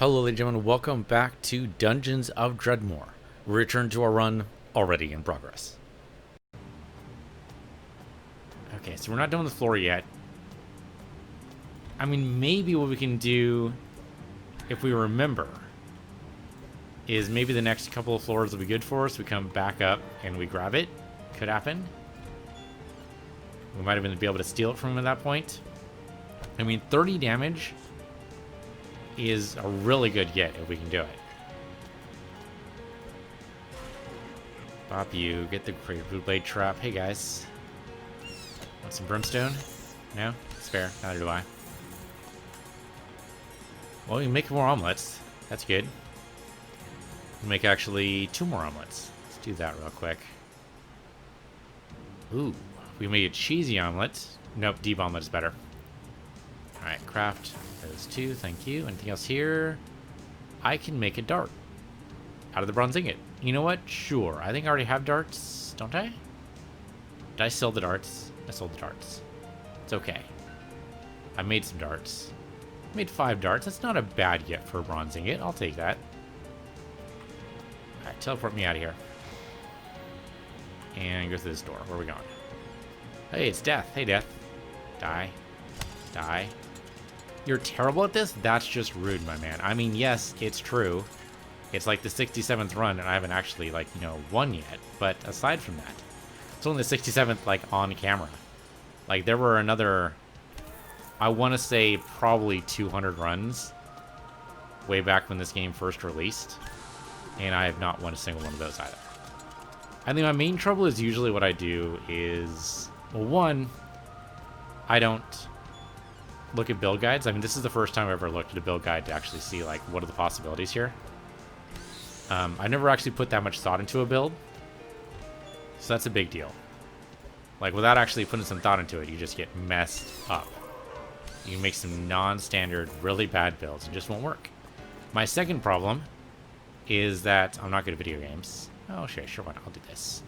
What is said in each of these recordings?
Hello, ladies and gentlemen. Welcome back to Dungeons of Dredmor. We return to our run already in progress. Okay, so we're not done with the floor yet. I mean, maybe what we can do, if we remember, is maybe the next couple of floors will be good for us. We come back up and we grab it. Could happen. We might even be able to steal it from him at that point. I mean, 30 damage is a really good get if we can do it. Bop you, get the blue blade trap. Hey guys. Want some brimstone? No? Spare. Neither do I. Well, we can make more omelets. That's good. We'll make actually 2 more omelets. Let's do that real quick. Ooh. We made a cheesy omelet. Nope, deep omelet is better. Alright, craft those 2, thank you. Anything else here? I can make a dart out of the bronze ingot. You know what? Sure. I think I already have darts, don't I? Did I sell the darts? I sold the darts. It's okay. I made some darts. I made 5 darts. That's not a bad get for a bronze ingot. I'll take that. Alright, teleport me out of here. And go through this door. Where are we going? Hey, it's Death. Hey, Death. Die. Die. You're terrible at this? That's just rude, my man. I mean, yes, it's true. It's like the 67th run, and I haven't actually, like, you know, won yet. But aside from that, it's only the 67th, like, on camera. Like, there were another, I want to say, probably 200 runs way back when this game first released. And I have not won a single one of those either. I think my main trouble is usually what I do is, well, one, I don't look at build guides. I mean, this is the first time I've ever looked at a build guide to actually see, like, what are the possibilities here. I never actually put that much thought into a build. So that's a big deal. Like, without actually putting some thought into it, you just get messed up. You can make some non-standard, really bad builds. It just won't work. My second problem is that I'm not good at video games. Oh, sure, why not? I'll do this.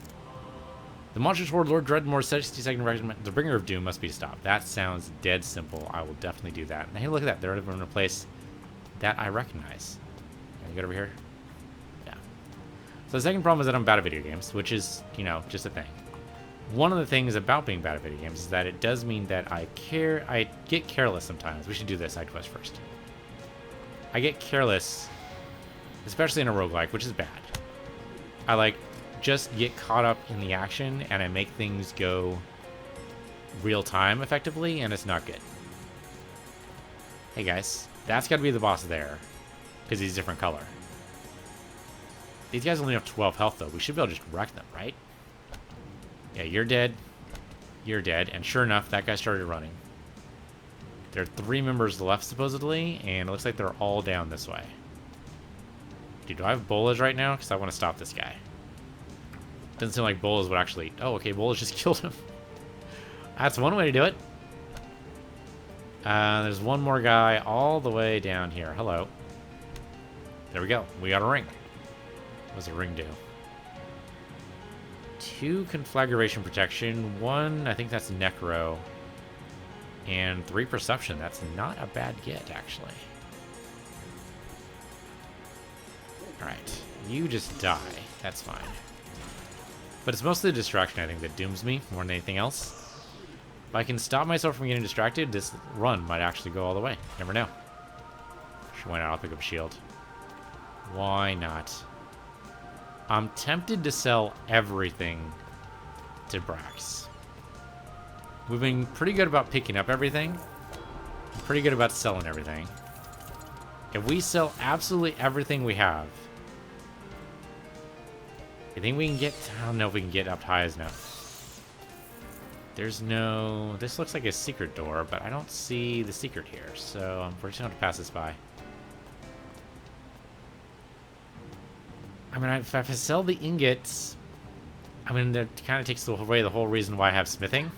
The monster toward Lord Dredmor's 62nd Regiment, the Bringer of Doom, must be stopped. That sounds dead simple. I will definitely do that. And hey, look at that. They're in a place that I recognize. Can I get over here? Yeah. So the second problem is that I'm bad at video games, which is, you know, just a thing. One of the things about being bad at video games is that it does mean that I get careless sometimes. We should do this side quest first. I get careless, especially in a roguelike, which is bad. I, like, just get caught up in the action and I make things go real time effectively, and it's not good. Hey guys, that's got to be the boss there because he's a different color. These guys only have 12 health though. We should be able to just wreck them, right? Yeah, you're dead. You're dead. And sure enough, that guy started running. There are 3 members left supposedly, and it looks like they're all down this way. Dude, do I have bolas right now? Because I want to stop this guy. Doesn't seem like bolas would actually... Oh, okay, bolas just killed him. That's one way to do it. There's one more guy all the way down here. Hello. There we go. We got a ring. What does a ring do? 2 conflagration protection. 1, I think that's necro. And 3 perception. That's not a bad get, actually. Alright. You just die. That's fine. But it's mostly the distraction, I think, that dooms me more than anything else. If I can stop myself from getting distracted, this run might actually go all the way. Never know. Sure, why not? I'll pick up a shield. Why not? I'm tempted to sell everything to Brax. We've been pretty good about picking up everything. Pretty good about selling everything. If we sell absolutely everything we have, I think we can get... I don't know if we can get up high as enough. There's no... This looks like a secret door, but I don't see the secret here. So we're just going to have to pass this by. I mean, if I sell the ingots... I mean, that kind of takes away the whole reason why I have smithing.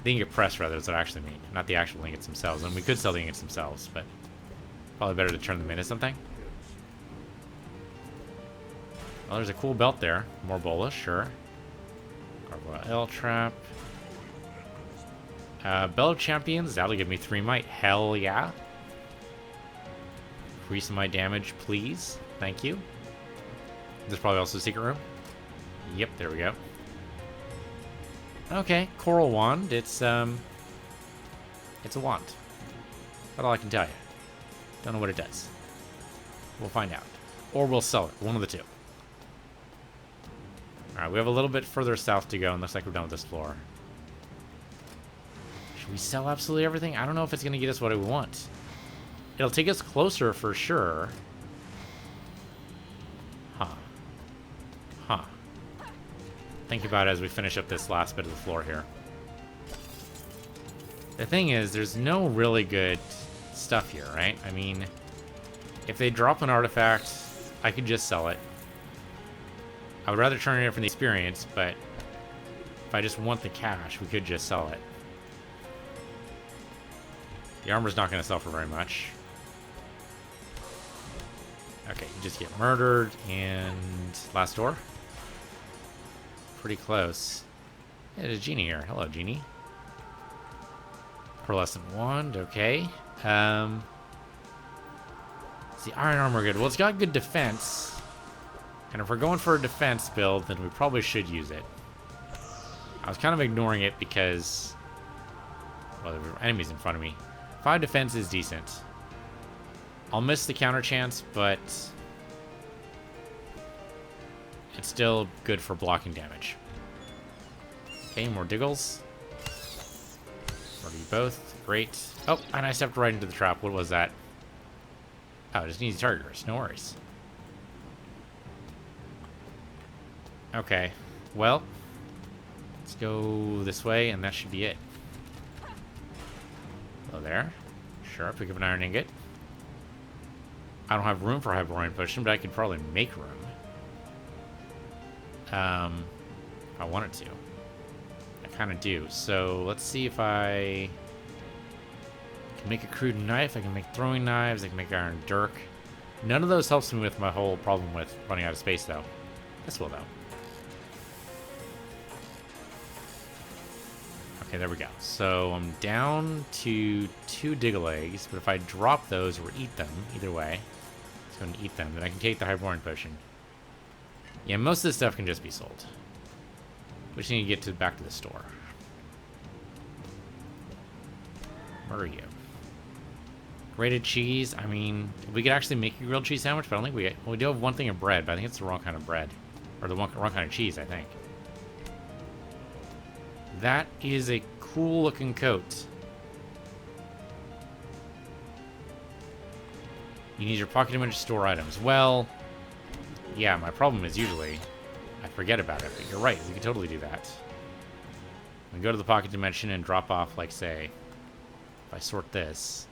The ingot press, rather, is what I actually mean. Not the actual ingots themselves. And we could sell the ingots themselves, but... Probably better to turn them into something. Well, there's a cool belt there. More bolas, sure. Gargoyle L trap. Bell of Champions, that'll give me 3 might. Hell yeah. Increase my damage, please. Thank you. There's probably also a secret room. Yep, there we go. Okay, coral wand. It's a wand. That's all I can tell you. Don't know what it does. We'll find out. Or we'll sell it. One of the two. Alright, we have a little bit further south to go, and looks like we're done with this floor. Should we sell absolutely everything? I don't know if it's going to get us what we want. It'll take us closer for sure. Huh. Think about it as we finish up this last bit of the floor here. The thing is, there's no really good stuff here, right? I mean, if they drop an artifact, I could just sell it. I would rather turn it in for the experience, but if I just want the cash, we could just sell it. The armor's not going to sell for very much. Okay, you just get murdered, and last door. Pretty close. Yeah, there's a genie here. Hello, genie. Pearlescent wand, okay. Is the iron armor good? Well, it's got good defense. And if we're going for a defense build, then we probably should use it. I was kind of ignoring it because, well, there were enemies in front of me. 5 defense is decent. I'll miss the counter chance, but it's still good for blocking damage. Okay, more diggles. Murder you both. Great. Oh, and I stepped right into the trap. What was that? Oh, just needs targeters. No worries. Okay. Well, let's go this way, and that should be it. Hello there. Sure, pick up an iron ingot. I don't have room for a Hyperborean potion, but I could probably make room. If I wanted to. I kind of do. So let's see if I can make a crude knife. I can make throwing knives. I can make iron dirk. None of those helps me with my whole problem with running out of space, though. This will, though. Okay, there we go. So I'm down to 2 diggle eggs, but if I drop those or eat them, either way, let's go and eat them, then I can take the Hyperborean potion. Yeah, most of this stuff can just be sold. We just need to get back to the store. Where are you? Grated cheese. I mean, we could actually make a grilled cheese sandwich, but I don't think we... Well, we do have one thing of bread, but I think it's the wrong kind of bread. Or the wrong kind of cheese, I think. That is a cool looking coat. You need your pocket image to store items. Well, yeah, my problem is usually I forget about it, but you're right, we could totally do that. We can go to the pocket dimension and drop off, like, say, if I sort this,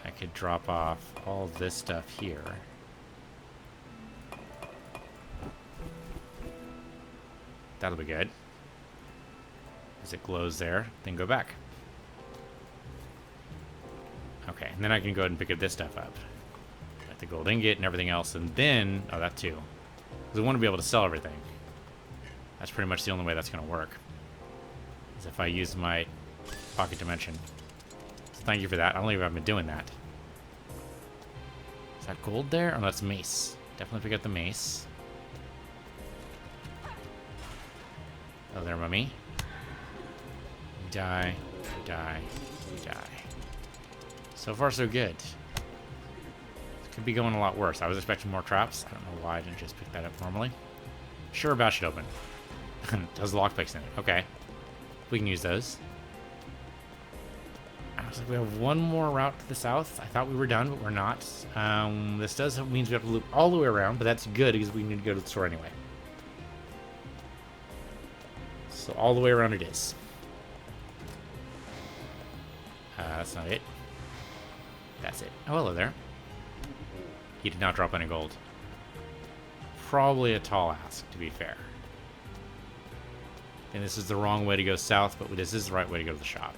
I could drop off all this stuff here. That'll be good. As it glows there, then go back. Okay, and then I can go ahead and pick up this stuff up. Like the gold ingot and everything else, and then... Oh, that too. Because I want to be able to sell everything. That's pretty much the only way that's going to work. Is if I use my pocket dimension. So thank you for that. I don't think I've been doing that. Is that gold there? Oh, that's mace. Definitely pick up the mace. Oh, there, mummy. You die, you die, you die. So far, so good. Could be going a lot worse. I was expecting more traps. I don't know why I didn't just pick that up normally. Sure, about should open. Does the lockpicks in it. Okay. We can use those. I was like, we have one more route to the south. I thought we were done, but we're not. This does means we have to loop all the way around, but that's good because we need to go to the store anyway. So all the way around it is. That's not it. That's it. Oh, hello there. He did not drop any gold. Probably a tall ask, to be fair. And this is the wrong way to go south, but this is the right way to go to the shop.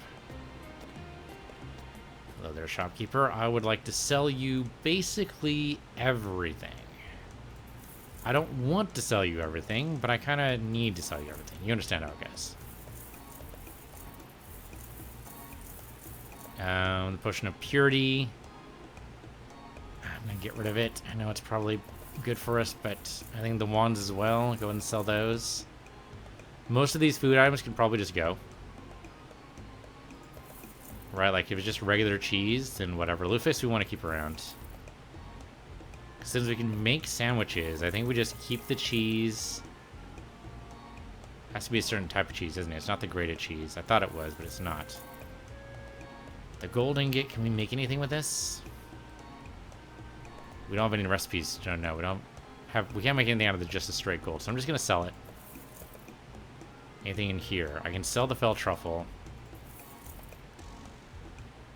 Hello there, shopkeeper. I would like to sell you basically everything. I don't want to sell you everything, but I kind of need to sell you everything. You understand how it goes. The potion of purity. I'm gonna get rid of it. I know it's probably good for us, but I think the wands as well. Go ahead and sell those. Most of these food items can probably just go. Right, like if it's just regular cheese, then whatever. Lutefisk we want to keep around. Since we can make sandwiches, I think we just keep the cheese. Has to be a certain type of cheese, isn't it? It's not the grated cheese. I thought it was, but it's not. The gold ingot, can we make anything with this? We don't have any recipes. No, we don't have. We can't make anything out of just the straight gold, so I'm just gonna sell it. Anything in here? I can sell the fell truffle.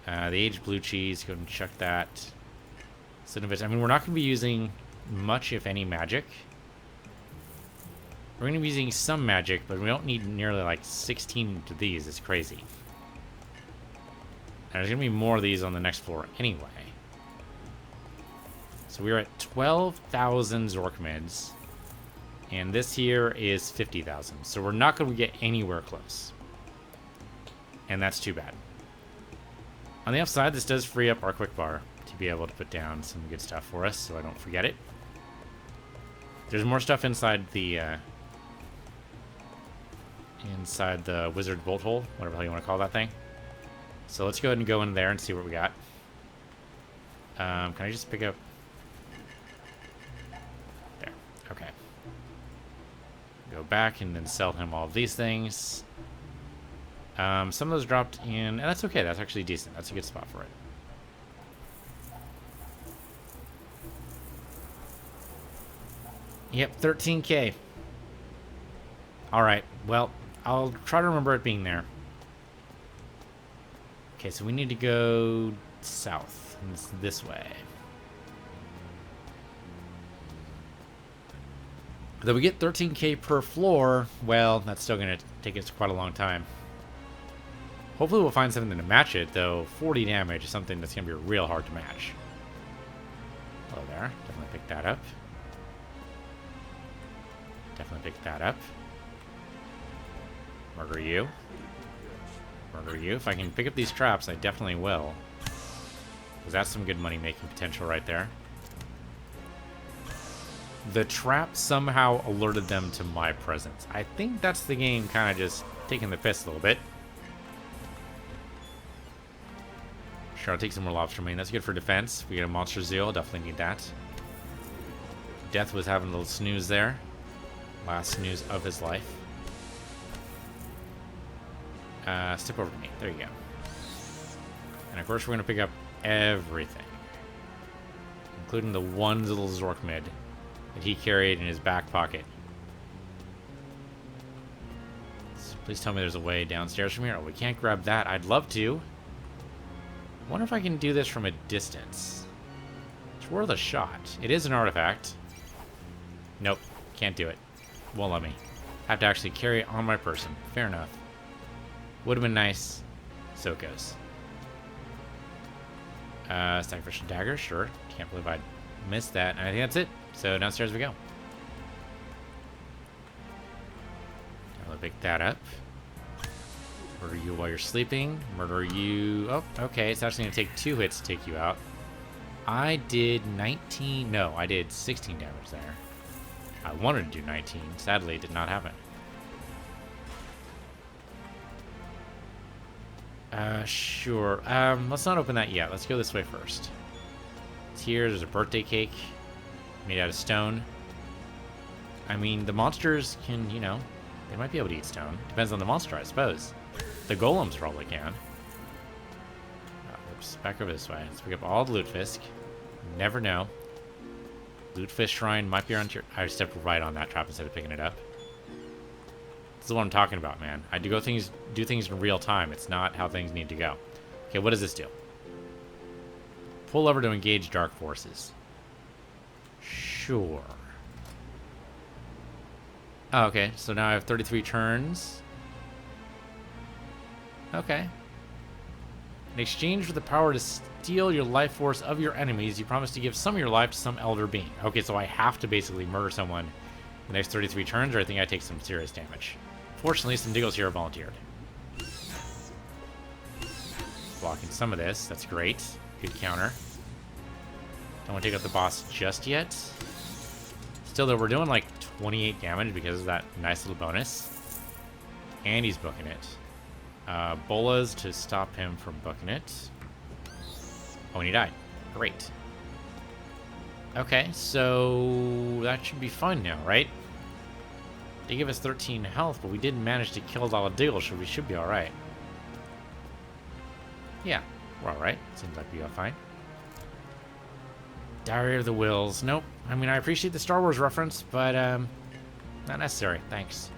The aged blue cheese. Go ahead and check that. Cinnamon. I mean, we're not gonna be using much, if any, magic. We're gonna be using some magic, but we don't need nearly like 16 of these. It's crazy. And there's gonna be more of these on the next floor anyway. So we're at 12,000 Zorkmids. And this here is 50,000. So we're not going to get anywhere close. And that's too bad. On the upside, this does free up our quick bar to be able to put down some good stuff for us, so I don't forget it. There's more stuff inside the wizard bolt hole, whatever the hell you want to call that thing. So let's go ahead and go in there and see what we got. Can I just pick up? There. Okay. Go back and then sell him all of these things. Some of those dropped in, and that's okay. That's actually decent. That's a good spot for it. Yep, 13K. All right. Well, I'll try to remember it being there. Okay, so we need to go south. And it's this way. Though we get 13K per floor, well, that's still going to take us quite a long time. Hopefully we'll find something to match it, though 40 damage is something that's going to be real hard to match. Hello there. Definitely pick that up. Definitely pick that up. Murder you. Murder you. If I can pick up these traps, I definitely will. Because that's some good money-making potential right there. The trap somehow alerted them to my presence. I think that's the game kind of just taking the piss a little bit. Sure, I'll take some more lobster main. That's good for defense. We get a monster zeal. Definitely need that. Death was having a little snooze there. Last snooze of his life. Step over to me. There you go. And of course, we're going to pick up everything, including the one little Zorkmid that he carried in his back pocket. So please tell me there's a way downstairs from here. Oh, we can't grab that. I'd love to. I wonder if I can do this from a distance. It's worth a shot. It is an artifact. Nope. Can't do it. Won't let me. Have to actually carry it on my person. Fair enough. Would have been nice. So it goes. Sacrificial dagger, sure. Can't believe I missed that. And I think that's it. So downstairs we go. I'll pick that up. Murder you while you're sleeping. Murder you. Oh, okay. It's actually going to take 2 hits to take you out. I did 19. No, I did 16 damage there. I wanted to do 19. Sadly, it did not happen. Sure. Let's not open that yet. Let's go this way first. It's here. There's a birthday cake made out of stone. I mean, the monsters can, you know, they might be able to eat stone. Depends on the monster, I suppose. The golems probably can. Oops, back over this way. Let's pick up all the Lutefisk. Never know. Lutefisk shrine might be around here. I stepped right on that trap instead of picking it up. This is what I'm talking about, man. I do things in real time. It's not how things need to go. Okay, what does this do? Pull lever to engage dark forces. Sure. Oh, okay. So now I have 33 turns. Okay. In exchange for the power to steal your life force of your enemies, you promise to give some of your life to some elder being. Okay, so I have to basically murder someone in the next 33 turns, or I think I take some serious damage. Fortunately, some diggles here are volunteered. Blocking some of this. That's great. Good counter. Don't want to take out the boss just yet. Still, though, we're doing like 28 damage because of that nice little bonus. And he's booking it. Bolas to stop him from booking it. Oh, and he died. Great. Okay, so that should be fun now, right? They give us 13 health, but we didn't manage to kill Daladiggle, so we should be alright. Yeah, we're alright. Seems like we are fine. Diary of the Whills. Nope. I mean, I appreciate the Star Wars reference, but not necessary. Thanks.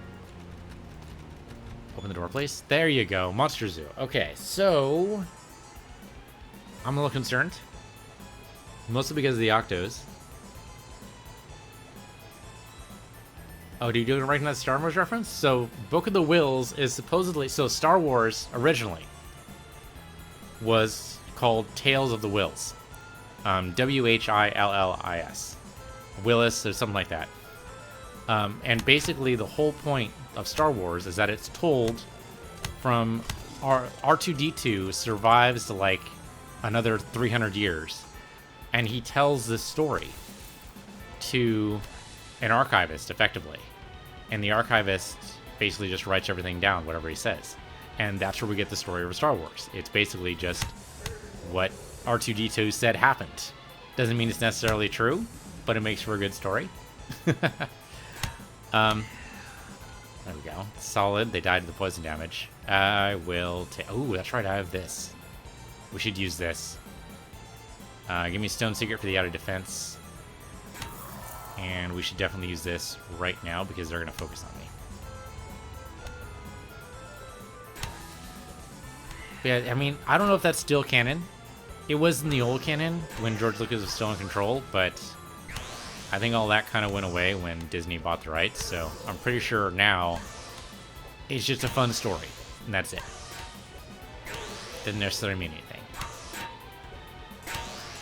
Open the door, please. There you go. Monster Zoo. Okay, so I'm a little concerned. Mostly because of the Octos. Oh, do you do it right in that Star Wars reference? So, Book of the Whills is supposedly... So, Star Wars, originally, was called Tales of the Whills. W-H-I-L-L-I-S. Willis, or something like that. And basically, the whole point of Star Wars is that it's told from... R2-D2 survives to, like, another 300 years. And he tells this story to an archivist, effectively. And the archivist basically just writes everything down, whatever he says. And that's where we get the story of Star Wars. It's basically just what R2-D2 said happened. Doesn't mean it's necessarily true, but it makes for a good story. There we go. Solid. They died to the poison damage. I will take... Oh, that's right. I have this. We should use this. Give me a Stone Secret for the outer defense. And we should definitely use this right now because they're going to focus on me. But yeah, I mean, I don't know if that's still canon. It was in the old canon when George Lucas was still in control, but I think all that kind of went away when Disney bought the rights. So I'm pretty sure now it's just a fun story, and that's it. Didn't necessarily mean anything.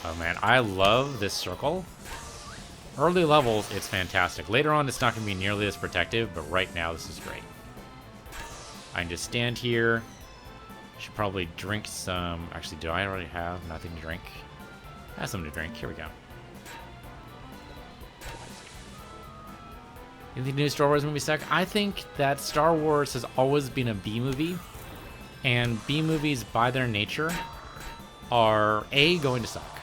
Oh man, I love this circle. Early levels, it's fantastic. Later on, it's not going to be nearly as protective, but right now, this is great. I can just stand here. Should probably drink some... Actually, do I already have nothing to drink? I have something to drink. Here we go. You think the new Star Wars movie suck? I think that Star Wars has always been a B movie, and B movies, by their nature, are A, going to suck,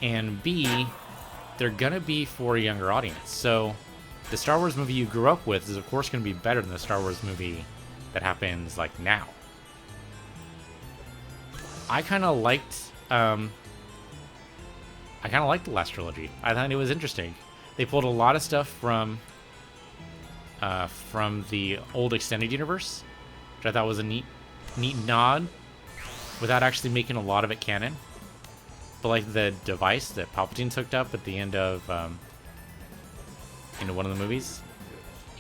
and B, they're gonna be for a younger audience. So the Star Wars movie you grew up with is of course gonna be better than the Star Wars movie that happens like now. I kind of liked the last trilogy. I thought it was interesting. They pulled a lot of stuff from the old extended universe, which I thought was a neat nod, without actually making a lot of it canon. But like the device that Palpatine's hooked up at the end of one of the movies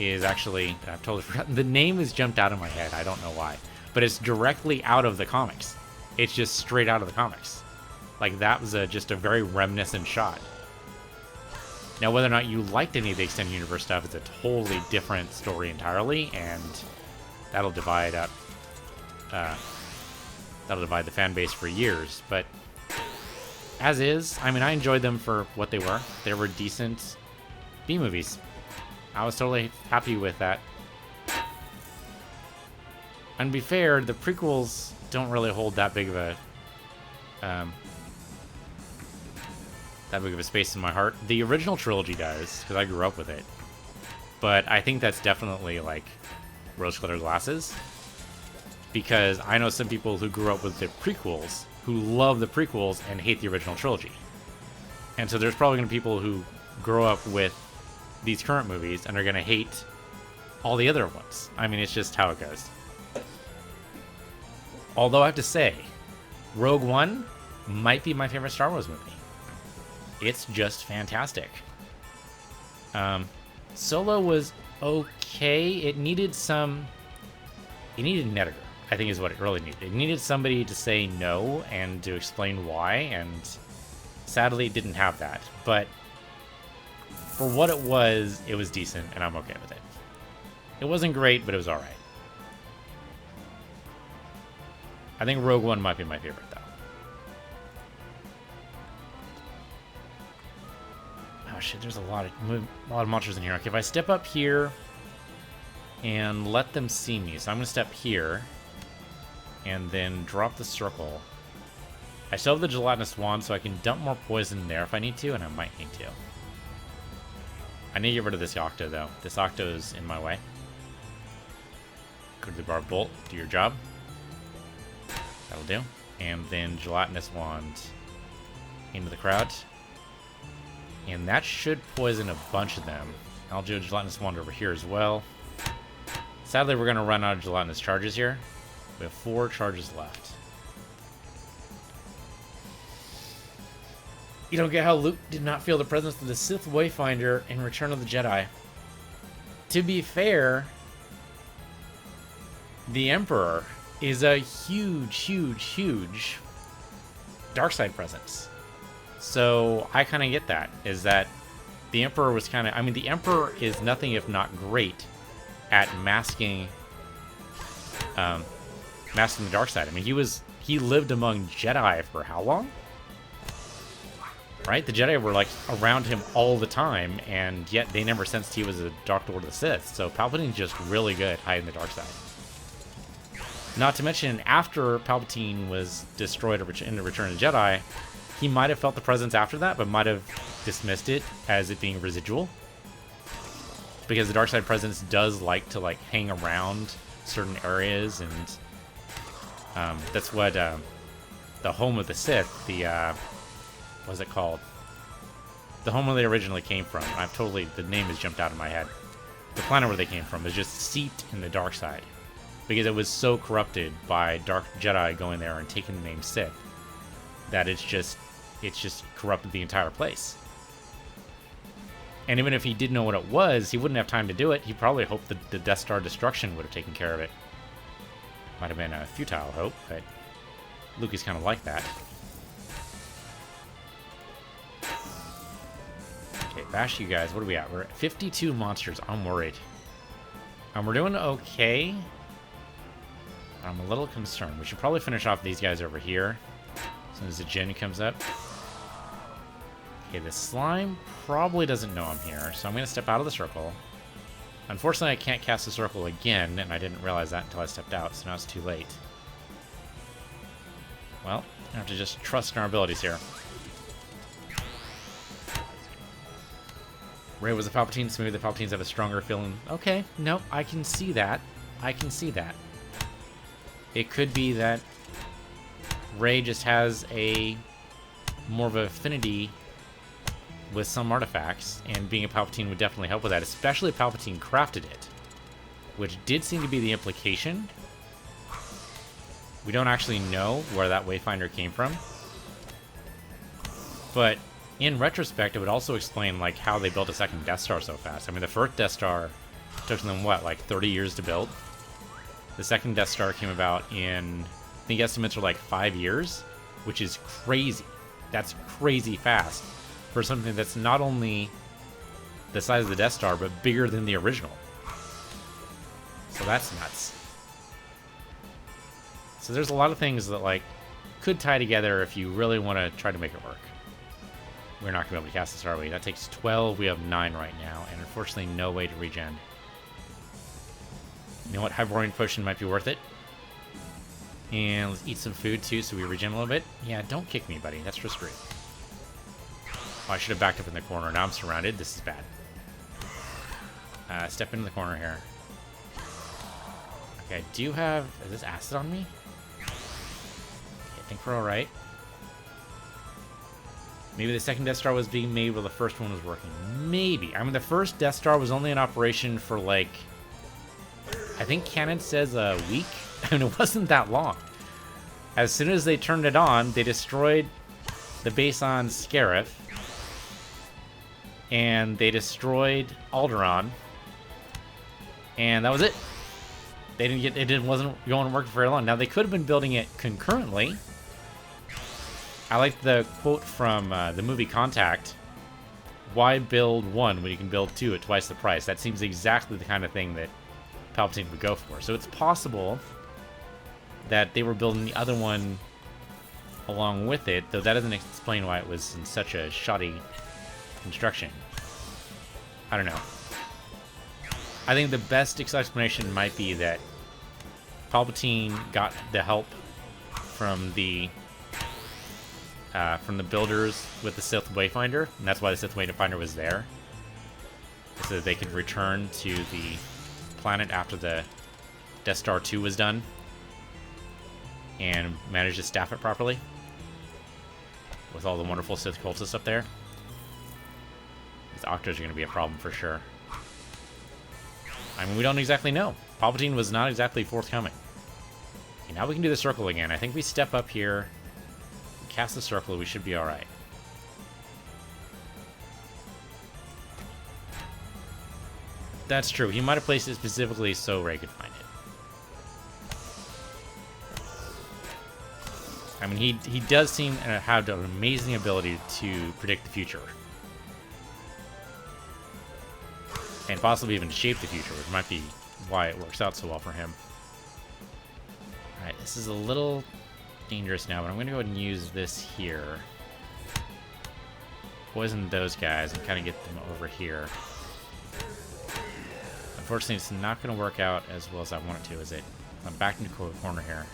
is actually, I've totally forgotten. The name has jumped out of my head. I don't know why. But it's directly out of the comics. It's just straight out of the comics. Like that was just a very reminiscent shot. Now whether or not you liked any of the extended universe stuff is a totally different story entirely, and that'll divide up. That'll divide the fan base for years, but as is, I mean, I enjoyed them for what they were. They were decent B movies. I was totally happy with that. And to be fair, the prequels don't really hold that big of a space in my heart. The original trilogy does, because I grew up with it. But I think that's definitely like rose-colored glasses, because I know some people who grew up with the prequels who love the prequels and hate the original trilogy. And so there's probably going to be people who grow up with these current movies and are going to hate all the other ones. I mean, it's just how it goes. Although I have to say, Rogue One might be my favorite Star Wars movie. It's just fantastic. Solo was okay. It needed an editor, I think is what it really needed. It needed somebody to say no and to explain why, and sadly it didn't have that. But for what it was decent, and I'm okay with it. It wasn't great, but it was alright. I think Rogue One might be my favorite, though. shit, there's a lot of monsters in here. Okay, if I step up here and let them see me, so I'm gonna step here and then drop the circle. I still have the gelatinous wand, so I can dump more poison there if I need to, and I might need to. I need to get rid of this Octo, though. This Octo is in my way. Go to the Barbed Bolt, do your job. That'll do. And then gelatinous wand into the crowd. And that should poison a bunch of them. I'll do a gelatinous wand over here as well. Sadly, we're going to run out of gelatinous charges here. We have 4 charges left. You don't get how Luke did not feel the presence of the Sith Wayfinder in Return of the Jedi. To be fair, the Emperor is a huge dark side presence. So I kind of get that, is that the Emperor was kind of... I mean, the Emperor is nothing if not great at masking the dark side. I mean, he lived among Jedi for how long? Right? The Jedi were, like, around him all the time, and yet they never sensed he was a Dark Lord of the Sith. So Palpatine's just really good at hiding the dark side. Not to mention, after Palpatine was destroyed in the Return of the Jedi, he might have felt the presence after that, but might have dismissed it as it being residual. Because the dark side presence does like to, like, hang around certain areas, and that's what the home of the Sith, the... what's it called? The home where they originally came from. The name has jumped out of my head. The planet where they came from is just seeped in the dark side. Because it was so corrupted by Dark Jedi going there and taking the name Sith that it's just corrupted the entire place. And even if he did know what it was, he wouldn't have time to do it. He probably hoped that the Death Star destruction would have taken care of it. Might have been a futile hope, but Luke is kind of like that. Okay, bash you guys. What are we at? We're at 52 monsters. I'm worried. We're doing okay. I'm a little concerned. We should probably finish off these guys over here as soon as the Jinn comes up. Okay, the slime probably doesn't know I'm here, so I'm going to step out of the circle. Unfortunately, I can't cast the circle again, and I didn't realize that until I stepped out, so now it's too late. Well, I have to just trust in our abilities here. Rey was a Palpatine, so maybe the Palpatines have a stronger feeling. Okay, no, I can see that. I can see that. It could be that Rey just has a more of an affinity with some artifacts, and being a Palpatine would definitely help with that, especially if Palpatine crafted it, which did seem to be the implication. We don't actually know where that Wayfinder came from, but in retrospect, it would also explain, like, how they built a second Death Star so fast. I mean, the first Death Star took them, what, like 30 years to build? The second Death Star came about in, I think estimates are like 5 years, which is crazy. That's crazy fast for something that's not only the size of the Death Star, but bigger than the original. So that's nuts. So there's a lot of things that, like, could tie together if you really want to try to make it work. We're not going to be able to cast this, are we? That takes 12. We have 9 right now, and unfortunately no way to regen. You know what? Hyborian Potion might be worth it. And let's eat some food, too, so we regen a little bit. Yeah, don't kick me, buddy. That's just rude. Oh, I should have backed up in the corner. Now I'm surrounded. This is bad. Step into the corner here. Okay, I do have... Is this acid on me? Okay, I think we're alright. Maybe the second Death Star was being made while the first one was working. Maybe. I mean, the first Death Star was only in operation for, like... I think canon says a week. I mean, it wasn't that long. As soon as they turned it on, they destroyed the base on Scarif. And they destroyed Alderaan. And that was it. They didn't get... It wasn't going to work for very long. Now, they could have been building it concurrently. I like the quote from the movie Contact. Why build one when you can build 2 at twice the price? That seems exactly the kind of thing that Palpatine would go for. So it's possible that they were building the other one along with it, though that doesn't explain why it was in such a shoddy construction. I don't know. I think the best explanation might be that Palpatine got the help from the builders with the Sith Wayfinder, and that's why the Sith Wayfinder was there, so that they could return to the planet after the Death Star 2 was done and manage to staff it properly with all the wonderful Sith cultists up there. These Octos are going to be a problem for sure. I mean, we don't exactly know. Palpatine was not exactly forthcoming. Okay, now we can do the circle again. I think we step up here, cast the circle, we should be alright. That's true. He might have placed it specifically so Rey could find it. I mean, he does seem to have an amazing ability to predict the future. And possibly even shape the future, which might be why it works out so well for him. Alright, this is a little dangerous now, but I'm going to go ahead and use this here. Poison those guys and kind of get them over here. Unfortunately, it's not going to work out as well as I want it to, is it? I'm back into the corner here.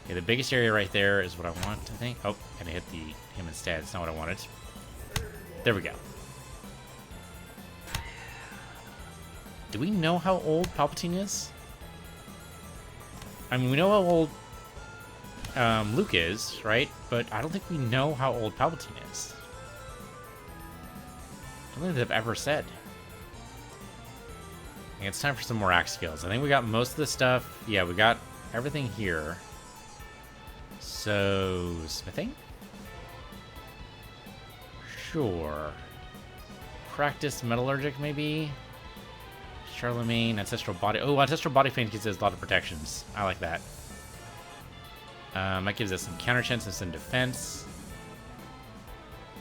Okay, the biggest area right there is what I want, I think. Oh, and I hit him instead. It's not what I wanted. There we go. Do we know how old Palpatine is? I mean, we know how old Luke is, right? But I don't think we know how old Palpatine is. I don't think they've ever said. Okay, it's time for some more axe skills. I think we got most of the stuff. Yeah, we got everything here. So, smithing? Sure. Practice metallurgic, maybe? Charlemagne, ancestral body. Oh, ancestral body paint gives us a lot of protections. I like that. That gives us some counter chance and some defense.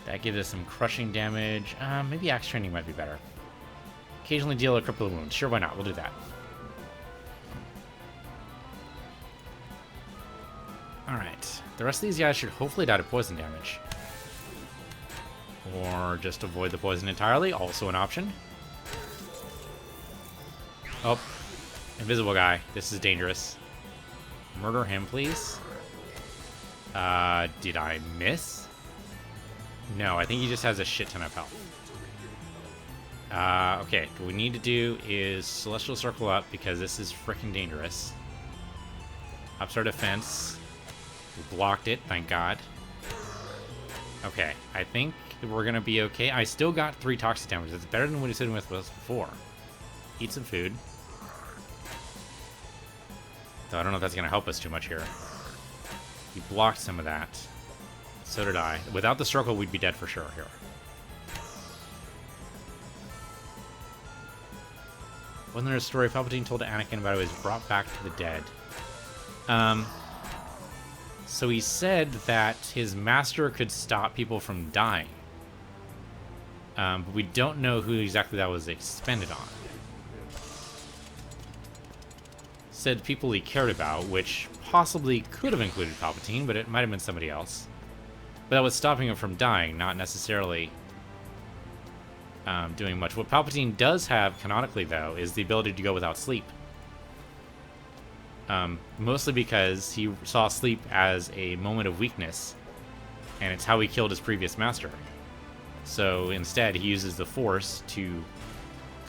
That gives us some crushing damage. Maybe axe training might be better. Occasionally deal a crippling wound. Sure, why not? We'll do that. Alright. The rest of these guys should hopefully die to poison damage. Or just avoid the poison entirely. Also an option. Oh. Invisible guy. This is dangerous. Murder him, please. Did I miss? No, I think he just has a shit ton of health. Okay, what we need to do is Celestial Circle up, because this is freaking dangerous. Ups our defense. We blocked it, thank God. Okay, I think we're gonna be okay. I still got 3 toxic damage. That's better than what he was hitting with us before. Eat some food. Though I don't know if that's gonna help us too much here. He blocked some of that. So did I. Without the circle, we'd be dead for sure here. Wasn't there a story Palpatine told to Anakin about how he was brought back to the dead? So he said that his master could stop people from dying. But we don't know who exactly that was expended on. Said people he cared about, which possibly could have included Palpatine, but it might have been somebody else. But that was stopping him from dying, not necessarily doing much. What Palpatine does have, canonically, though, is the ability to go without sleep. Mostly because he saw sleep as a moment of weakness, and it's how he killed his previous master. So instead, he uses the Force to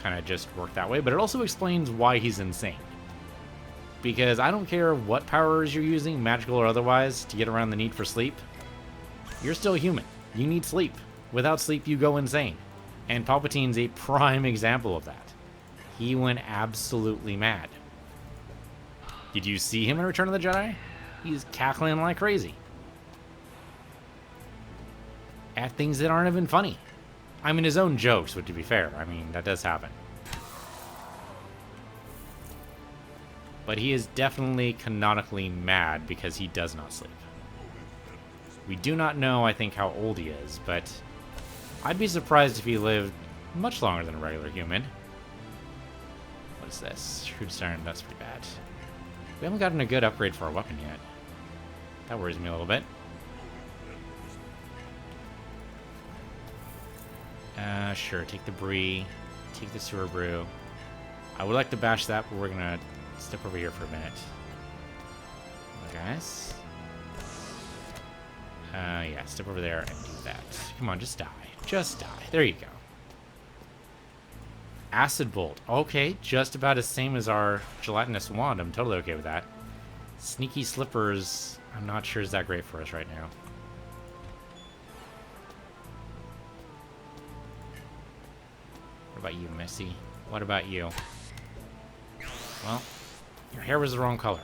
kind of just work that way, but it also explains why he's insane. Because I don't care what powers you're using, magical or otherwise, to get around the need for sleep. You're still human. You need sleep. Without sleep, you go insane. And Palpatine's a prime example of that. He went absolutely mad. Did you see him in Return of the Jedi? He's cackling like crazy. At things that aren't even funny. I mean, his own jokes, but to be fair, I mean, that does happen. But he is definitely canonically mad because he does not sleep. We do not know, I think, how old he is, but I'd be surprised if he lived much longer than a regular human. What is this? Shrewd Stern, that's pretty bad. We haven't gotten a good upgrade for our weapon yet. That worries me a little bit. Sure, take the Brie. Take the Sewer Brew. I would like to bash that, but we're gonna step over here for a minute. Guys. Yeah, step over there and do that. Come on, just die. Just die. There you go. Acid Bolt. Okay, just about as same as our Gelatinous Wand. I'm totally okay with that. Sneaky Slippers, I'm not sure is that great for us right now. What about you, Missy? What about you? Well, your hair was the wrong color.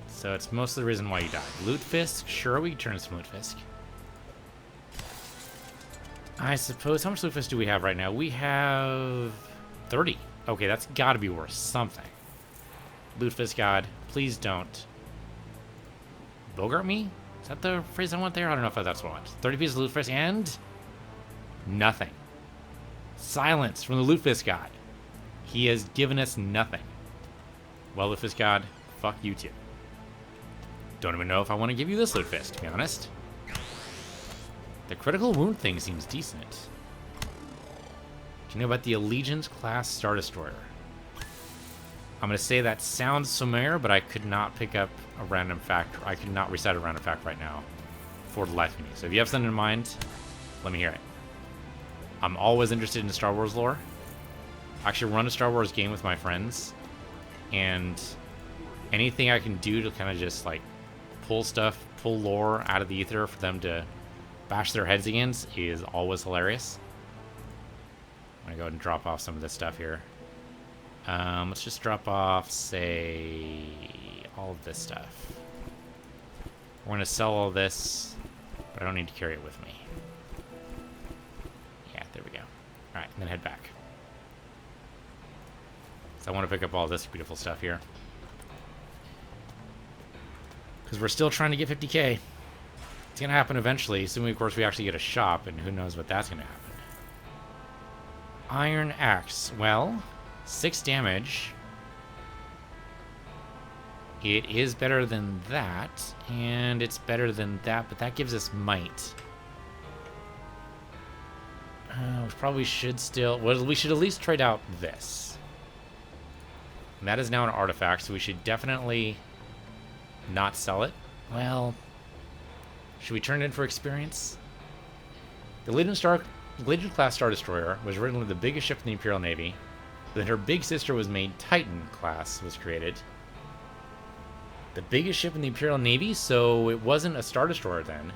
So it's mostly the reason why you died. Lutefisk? Sure, we can turn some Lutefisk. I suppose, how much Lutefisk do we have right now? We have 30. Okay, that's gotta be worth something. Lutefisk God, please don't Bogart me? Is that the phrase I want there? I don't know if that's what I want. 30 pieces of Lutefisk and nothing. Silence from the Lutefisk God. He has given us nothing. Well, Lutefisk God, fuck you too. Don't even know if I want to give you this Lutefisk, to be honest. The critical wound thing seems decent. Do you know about the Allegiance class Star Destroyer? I'm going to say that sounds familiar, but I could not pick up a random fact. I could not recite a random fact right now for the life of me. So if you have something in mind, let me hear it. I'm always interested in Star Wars lore. I actually run a Star Wars game with my friends, and anything I can do to kind of just like pull lore out of the ether for them to bash their heads against is always hilarious. I'm gonna go ahead and drop off some of this stuff here. Let's just drop off, say, all of this stuff. We're gonna sell all this, but I don't need to carry it with me. Yeah, there we go. All right, and then head back. So I want to pick up all this beautiful stuff here. Because we're still trying to get 50k. It's going to happen eventually, assuming, of course, we actually get a shop, and who knows what that's going to happen. Iron Axe. Well, 6 damage. It is better than that, and it's better than that, but that gives us might. We probably should still... Well, we should at least trade out this. And that is now an artifact, so we should definitely not sell it. Well, should we turn it in for experience? The Legion class Star Destroyer was originally the biggest ship in the Imperial Navy. Then her big sister was made Titan class was created. The biggest ship in the Imperial Navy, so it wasn't a Star Destroyer then.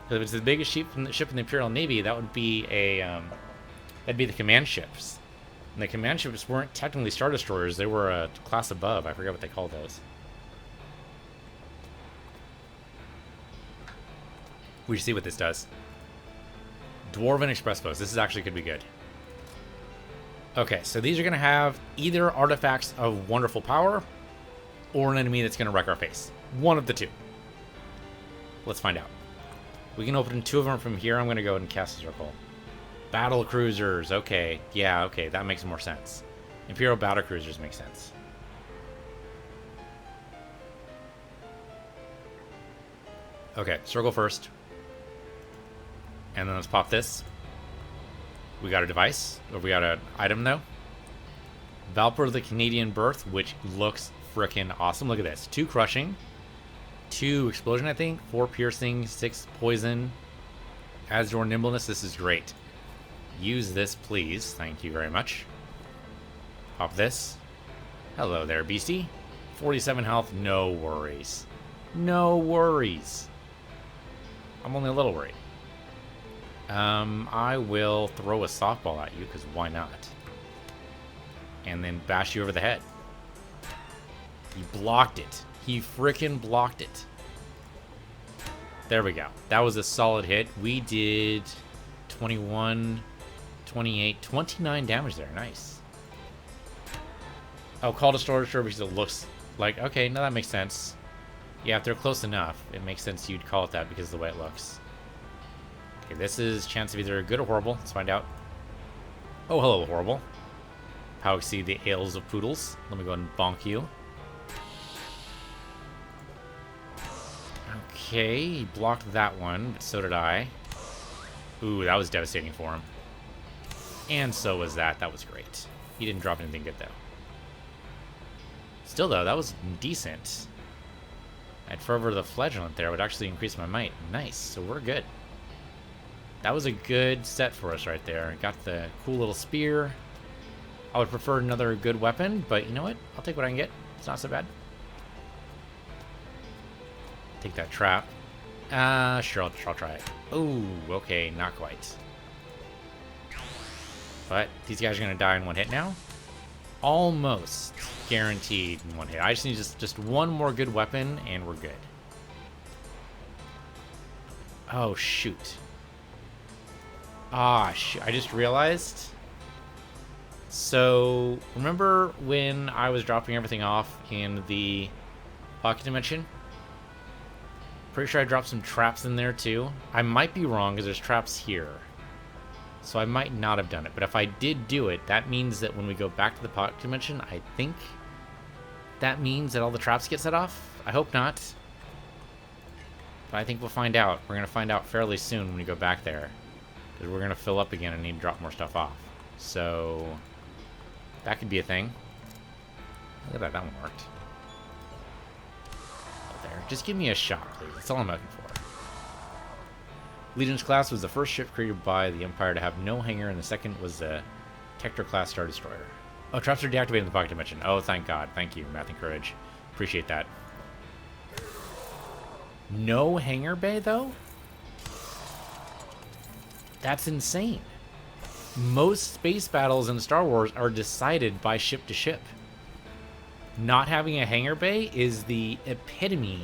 If it's the biggest ship in the Imperial Navy, that would be that'd be the command ships. And the command ships weren't technically Star Destroyers, they were a class above. I forget what they call those. We should see what this does. Dwarven Express Post. This is actually could be good. Okay, so these are going to have either artifacts of wonderful power or an enemy that's going to wreck our face. One of the two. Let's find out. We can open 2 of them from here. I'm going to go ahead and cast a circle. Battle cruisers. Okay. Yeah, okay. That makes more sense. Imperial battle cruisers make sense. Okay, circle first. And then let's pop this. We got a device. Or we got an item, though. Valper the Canadian Birth, which looks frickin' awesome. Look at this. 2 crushing. 2 explosion, I think. 4 piercing. 6 poison. Adds your nimbleness. This is great. Use this, please. Thank you very much. Pop this. Hello there, beastie. 47 health. No worries. No worries. I'm only a little worried. I will throw a softball at you, because why not? And then bash you over the head. He blocked it. He frickin' blocked it. There we go. That was a solid hit. We did 21, 28, 29 damage there. Nice. Oh, call to storage because it looks like... Okay, no, that makes sense. Yeah, if they're close enough, it makes sense you'd call it that because of the way it looks. Okay, this is chance of either good or horrible. Let's find out. Oh, hello, horrible. How exceed the ales of poodles. Let me go ahead and bonk you. Okay, he blocked that one, but so did I. Ooh, that was devastating for him. And so was that. That was great. He didn't drop anything good, though. Still, though, that was decent. I'd Fervor the Flagellant there would actually increase my might. Nice. So we're good. That was a good set for us right there. Got the cool little spear. I would prefer another good weapon, but you know what? I'll take what I can get. It's not so bad. Take that trap. Sure, I'll try it. Ooh, okay, not quite. But these guys are going to die in one hit now. Almost guaranteed in one hit. I just need just one more good weapon, and we're good. Oh, shoot. Ah, I just realized. So, remember when I was dropping everything off in the pocket dimension? Pretty sure I dropped some traps in there too. I might be wrong because there's traps here. So I might not have done it. But if I did do it, that means that when we go back to the pocket dimension, I think that means that all the traps get set off. I hope not. But I think we'll find out. We're going to find out fairly soon when we go back there. Because we're going to fill up again and need to drop more stuff off. So that could be a thing. Look at that one worked. There. Just give me a shot, please. That's all I'm looking for. Legion's class was the first ship created by the Empire to have no hangar, and the second was the Tector class Star Destroyer. Oh, traps are deactivated in the pocket dimension. Oh, thank God. Thank you, Math and Courage. Appreciate that. No hangar bay, though? That's insane. Most space battles in Star Wars are decided by ship to ship. Not having a hangar bay is the epitome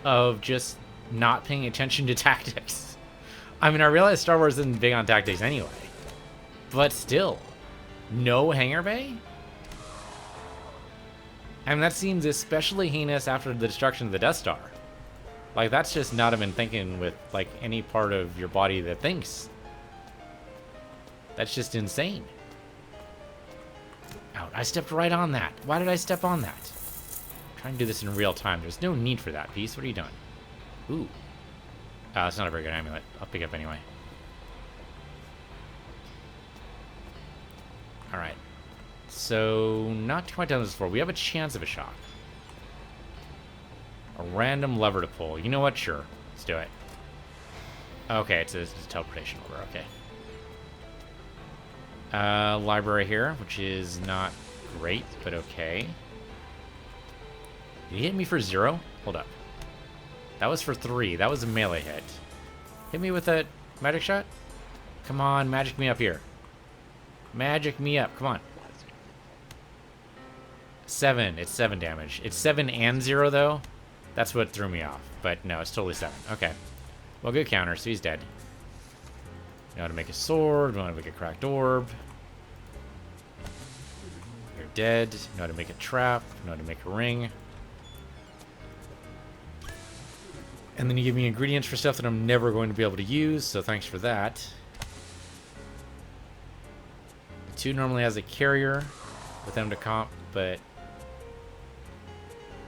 of just not paying attention to tactics. I mean, I realize Star Wars isn't big on tactics anyway, but still, no hangar bay? I mean, that seems especially heinous after the destruction of the Death Star. Like, that's just not even thinking with, like, any part of your body that thinks. That's just insane. Out. I stepped right on that. Why did I step on that? I'm trying to do this in real time. There's no need for that, Piece. What are you doing? Ooh. It's not a very good amulet. I'll pick it up anyway. Alright. So, not quite done this before. We have a chance of a shot. A random lever to pull. You know what? Sure. Let's do it. Okay, it's a teleportation lever. Okay. Library here, which is not great, but okay. Did he hit me for 0? Hold up. That was for 3. That was a melee hit. Hit me with a magic shot? Come on, magic me up here. Magic me up. Come on. 7. It's 7 damage. It's 7 and 0, though. That's what threw me off. But no, it's totally 7. Okay. Well, good counter, so he's dead. Know how to make a sword. Know how to make a cracked orb. You're dead. Know how to make a trap. Know how to make a ring. And then you give me ingredients for stuff that I'm never going to be able to use, so thanks for that. The 2 normally has a carrier with them to comp, but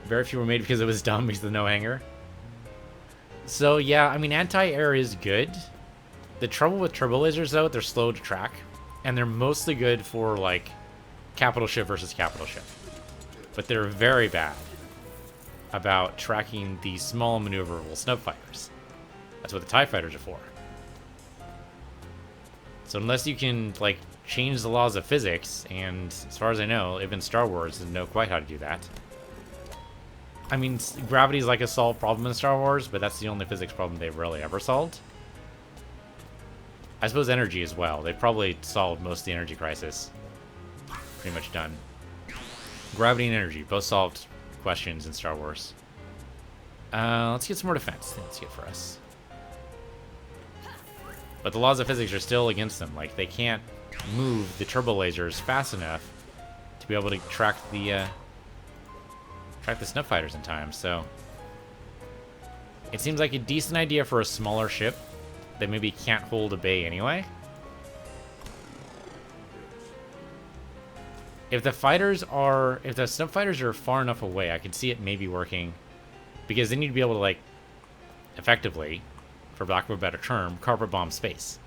very few were made because it was dumb because of the no hanger. So yeah, I mean, anti-air is good. The trouble with turbo lasers, though, they're slow to track, and they're mostly good for, like, capital ship versus capital ship. But they're very bad about tracking the small maneuverable snub fighters. That's what the TIE fighters are for. So unless you can, like, change the laws of physics, and as far as I know, even Star Wars doesn't know quite how to do that. I mean, gravity is like a solved problem in Star Wars, but that's the only physics problem they've really ever solved. I suppose energy as well. They've probably solved most of the energy crisis. Pretty much done. Gravity and energy, both solved questions in Star Wars. Let's get some more defense. That's good for us. But the laws of physics are still against them. Like, they can't move the turbo lasers fast enough to be able to track the snub fighters in time. So it seems like a decent idea for a smaller ship that maybe can't hold a bay anyway. If the snub fighters are far enough away, I could see it maybe working, because then you'd be able to, like, effectively for lack of a better term, carpet bomb space,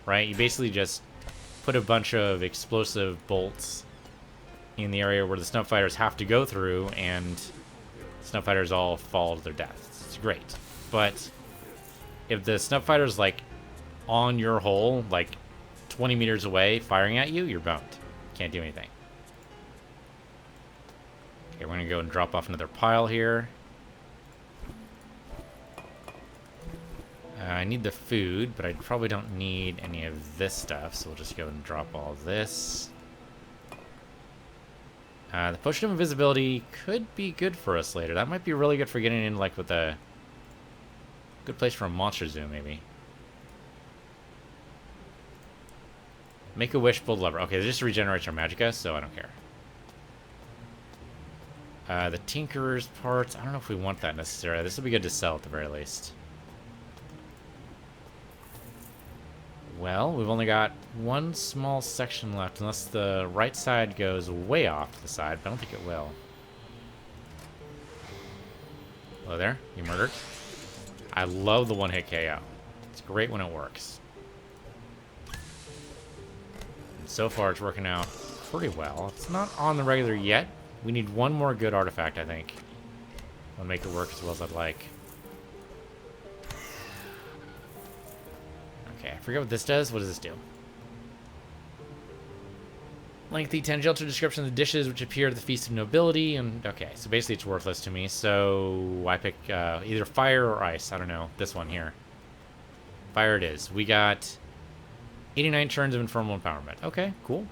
right? You basically just put a bunch of explosive bolts in the area where the snub fighters have to go through, and snub fighters all fall to their deaths. It's great. But if the snub fighter's like on your hole, like 20 meters away, firing at you, you're boned. Can't do anything. Okay, we're gonna go and drop off another pile here. I need the food, but I probably don't need any of this stuff, so we'll just go and drop all this. The potion of invisibility could be good for us later. That might be really good for getting in, like, with a good place for a monster zoom, maybe. Make a wish, pull the lever. Okay, this just regenerates our magicka, so I don't care. The Tinkerer's parts, I don't know if we want that necessarily. This will be good to sell at the very least. Well, we've only got one small section left, unless the right side goes way off to the side, but I don't think it will. Hello there, you murdered. I love the one-hit KO. It's great when it works. And so far, it's working out pretty well. It's not on the regular yet. We need one more good artifact, I think. I'll make it work as well as I'd like. Okay, I forget what this does. What does this do? Lengthy tangential description of the dishes which appear at the Feast of Nobility. And okay, so basically it's worthless to me. So I pick either fire or ice. I don't know. This one here. Fire it is. We got 89 turns of infernal empowerment. Okay, cool.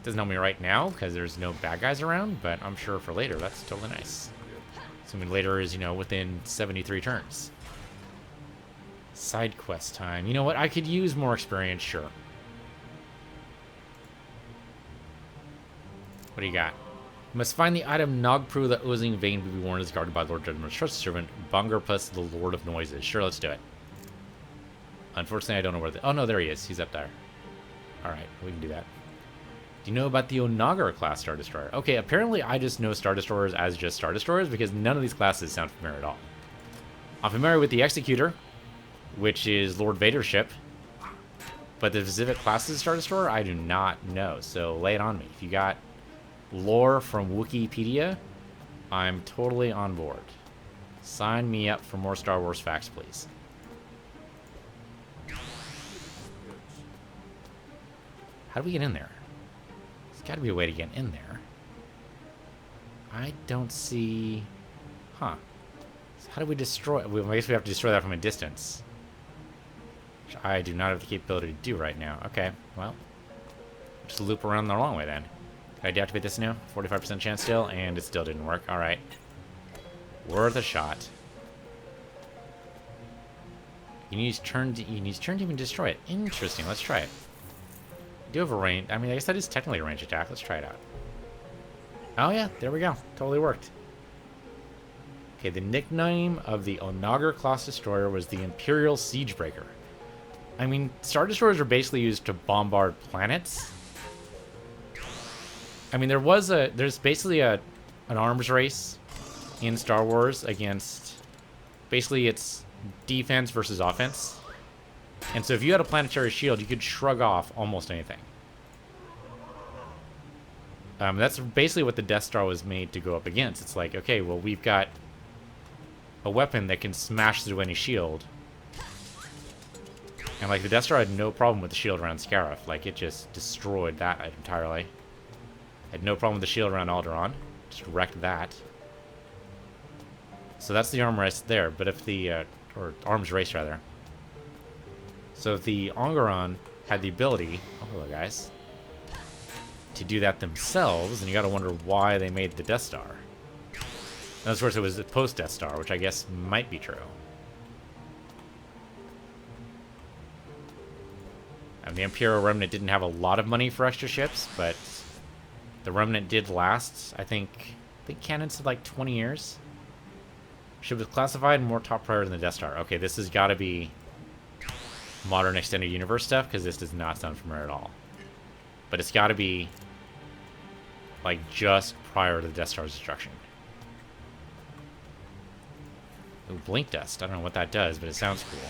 Doesn't help me right now because there's no bad guys around, but I'm sure for later that's totally nice. Assuming later is, you know, within 73 turns. Side quest time. You know what? I could use more experience, sure. What do you got? You must find the item Nogpru that oozing vein be worn is guarded by Lord Dredmor's trusted servant, Bungar plus the Lord of Noises. Sure, let's do it. Unfortunately, I don't know where the... Oh, no, there he is. He's up there. Alright, we can do that. Do you know about the Onagar class Star Destroyer? Okay, apparently I just know Star Destroyers as just Star Destroyers because none of these classes sound familiar at all. I'm familiar with the Executor, which is Lord Vader's ship. But the specific classes Star Destroyer, I do not know. So lay it on me. If you got lore from Wikipedia, I'm totally on board. Sign me up for more Star Wars facts, please. How do we get in there? There's got to be a way to get in there. I don't see... Huh. So how do we destroy... Well, I guess we have to destroy that from a distance. Which I do not have the capability to do right now. Okay, well. Just loop around the long way then. Can I deactivate this now? 45% chance still, and it still didn't work. Alright. Worth a shot. You need turn to even destroy it. Interesting, let's try it. Do have a range. I mean, I guess that is technically a range attack. Let's try it out. Oh yeah, there we go. Totally worked. Okay, the nickname of the Onagar class destroyer was the Imperial Siegebreaker. I mean, Star Destroyers are basically used to bombard planets. I mean, there's basically an arms race in Star Wars against, basically it's defense versus offense. And so if you had a planetary shield, you could shrug off almost anything. That's basically what the Death Star was made to go up against. It's like, okay, well, we've got a weapon that can smash through any shield. And, like, the Death Star had no problem with the shield around Scarif. Like, it just destroyed that entirely. Had no problem with the shield around Alderaan. Just wrecked that. So that's the arm race there. But if the... or arms race, rather. So if the Alderaan had the ability... Oh, hello, guys. To do that themselves, and you gotta wonder why they made the Death Star. And of course, it was the post-Death Star, which I guess might be true. And the Imperial Remnant didn't have a lot of money for extra ships, but the Remnant did last, I think canon said like 20 years. Ship was classified and more top priority than the Death Star. Okay, this has got to be modern extended universe stuff, because this does not sound familiar at all. But it's got to be like just prior to the Death Star's destruction. Ooh, blink dust. I don't know what that does, but it sounds cool.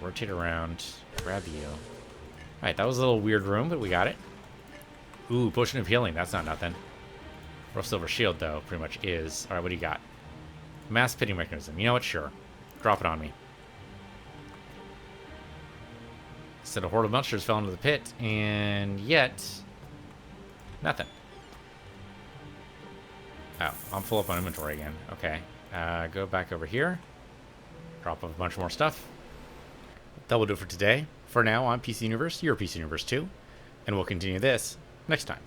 Rotate around. Grab you. Alright, that was a little weird room, but we got it. Ooh, potion of healing. That's not nothing. Rough silver shield, though, pretty much is. Alright, what do you got? Mass pitting mechanism. You know what? Sure. Drop it on me. Said a horde of monsters fell into the pit, and yet... nothing. Oh, I'm full up on inventory again. Okay. Go back over here. Drop off a bunch more stuff. That will do it for today. For now, I'm PC Universe, you're PC Universe 2, and we'll continue this next time.